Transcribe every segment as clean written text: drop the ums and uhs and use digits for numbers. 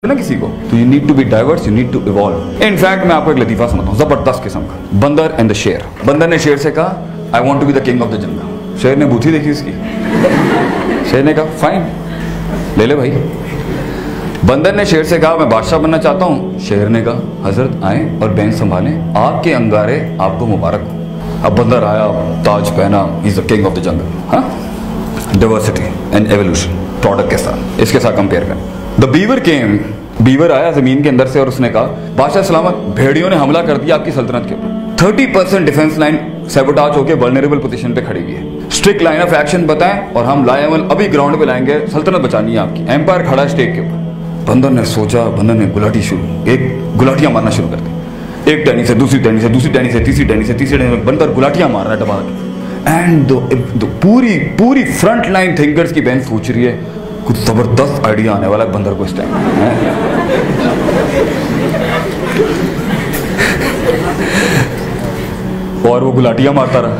ना किसी को, तो you need to be diverse, you need to evolve. In fact मैं आपको एक लतीफा सुनाता हूँ जबरदस्त किस्म का। बंदर एंड द शेर। बंदर ने शेर से कहा I want to be the king of the jungle. शेर ने बूथी देखी उसकी, शेर ने कहा फाइन ले ले भाई। बंदर ने शेर से कहा मैं बादशाह बनना चाहता हूँ। शेर ने कहा हजरत आए और बेंच संभालें, आपके अंगारे आपको मुबारक हो। अब बंदर आया, ताज पहना, he is the king of the जंगल। हाँ, डाइवर्सिटी एंड एवोल्यूशन प्रोडक्ट के साथ, इसके साथ कंपेयर करें। द बीवर केम, बीवर आया जमीन के अंदर से और उसने कहा बादशाह सलामत, भेड़ियों ने हमला कर दिया आपकी सल्तनत के ऊपर। 30% डिफेंस लाइन सैबोटाज होकर वल्नरेबल पोजीशन पे खड़ी हुई है। स्ट्रिक्ट लाइन ऑफ एक्शन बताएं और हम लाएमल अभी ग्राउंड पे लाएंगे, सल्तनत बचानी है आपकी। एम्पायर खड़ा स्टेक के ऊपर। बंदर ने सोचा, बंदर ने गुलाटी शुरू, एक गुलाटियां मारना शुरू कर दी। एक टहनी से दूसरी टहनी से दूसरी टहनी से तीसरी टहनी से तीसरी टहनी से बंदर गुलाटियां मार रहा है दबा के। एंड पूरी फ्रंट लाइन थिंकर्स की बेंच सोच रही है कुछ जबरदस्त आइडिया आने वाला है बंदर को इस टाइम। और वो गुलाटियां मारता रहा।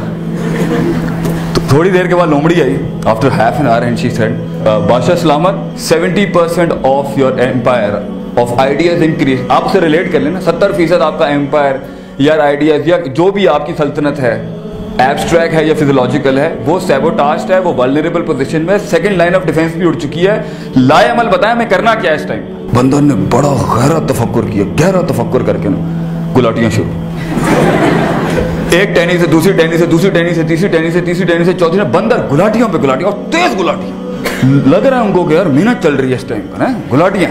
तो थोड़ी देर के बाद लोमड़ी आई, after half an hour, and she said बादशाह सलामत 70% of your empire of ideas increase. आप उससे रिलेट कर लेना, 70% आपका एम्पायर या आइडियाज या जो भी आपकी सल्तनत है, एब्स्ट्रैक्ट है या फिजियोलॉजिकल है, वो सैबोटाज्ड है, वो वल्नरेबल पोजीशन में, सेकंड लाइन ऑफ डिफेंस भी उड़ चुकी है। लाए अमल बताया मैं करना क्या है इस टाइम। बंदर ने बड़ा गहरा तफक्कुर किया, गहरा तफक्कुर करके ना गुलाटियां शुरू। एक टहनी से दूसरी टहनी से दूसरी टहनी से तीसरी टहनी से तीसरी टहनी से चौथी, बंदर गुलाटियों पे गुलाटियां और तेज गुलाटियां। लग रहा है उनको कि यार मेहनत चल रही है इस टाइम पर, है गुलाटियां।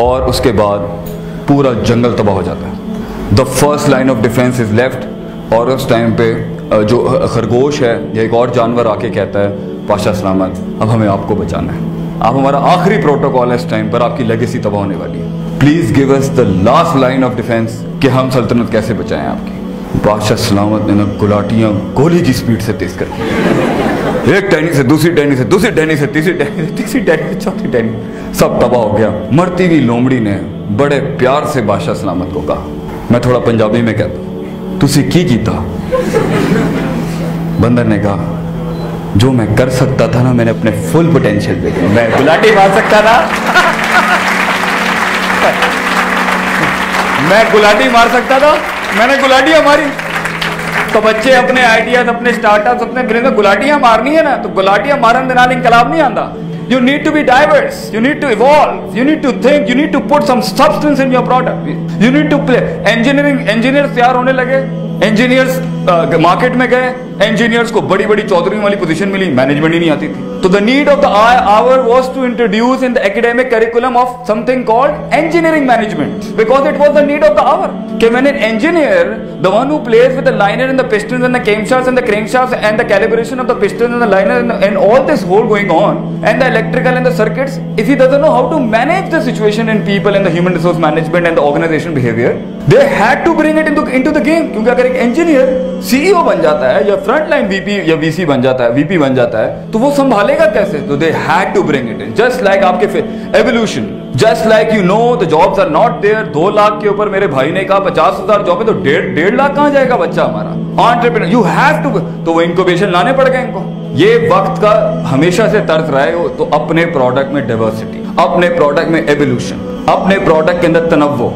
और उसके बाद पूरा जंगल तबाह हो जाता है। The first line of defence is left. और उस टाइम पे जो खरगोश है या एक और जानवर आके कहता है बादशाह सलामत अब हमें आपको बचाना है, आप हमारा आखिरी प्रोटोकॉल है इस टाइम पर, आपकी लेगेसी तबाह होने वाली है, please give us the last line of defence कि हम सल्तनत कैसे बचाएं आपकी। बादशाह सलामत ने गुलाटियां गोली की स्पीड से तेज कर दी। एक टहनी से दूसरी टहनी से दूसरी टहनी से तीसरी टहनी से तीसरी टहनी से चौथी टहनी, सब तबाह हो गया। मरती हुई लोमड़ी ने बड़े प्यार से बादशाह सलामत को कहा, मैं थोड़ा पंजाबी में कहता हूं, तुसी की कीता? बंदर ने कहा जो मैं कर सकता था ना, मैंने अपने फुल पोटेंशियल पे किया। मैं गुलाटी मार सकता था, मैं गुलाटी मार सकता था, मैंने गुलाटियां मारी। तो बच्चे अपने आइडियाज, अपने स्टार्टअप्स, अपने ब्रेन में गुलाटियां मारनी है ना, तो गुलाटियां मारन दे नाल इनकलाब नहीं आंदा। You need to be diverse, you need to evolve, you need to think, you need to put some substance in your product, you need to play। engineers तैयार होने लगे, engineers मार्केट में गए, engineers को बड़ी बड़ी चौधरी वाली पोजीशन मिली, management ही नहीं आती थी। तो the need of the hour was to introduce in the academic curriculum of something called engineering management, because it was the need of the hour। कि when an engineer, the one who plays with the liner and the pistons and the camshafts and the crankshafts and the calibration of the pistons and the liner and all this whole going on and the electrical and the circuits, if he doesn't know how to manage the situation in people and the human resource management and the organization behavior, they had to bring it into the game। क्योंकि अगर एक engineer CEO बन जाता है या front line VP या VC बन जाता है, वीपी बन जाता है, तो वो संभालेगा कैसे? तो they had to bring it in, just like आपके evolution, just like you know the jobs are not there. 2 lakh के ऊपर मेरे भाई ने कहा 50,000 जॉब है, तो 1.5 लाख कहां जाएगा बच्चा हमारा? एंटरप्रेन्योर यू हैव टू, तो वो इंक्यूबेशन लाने पड़ गए इनको। ये वक्त का हमेशा से तर्ज रहा है। तो अपने प्रोडक्ट में डाइवर्सिटी, अपने प्रोडक्ट में एवोल्यूशन, अपने प्रोडक्ट के अंदर तनव्वो,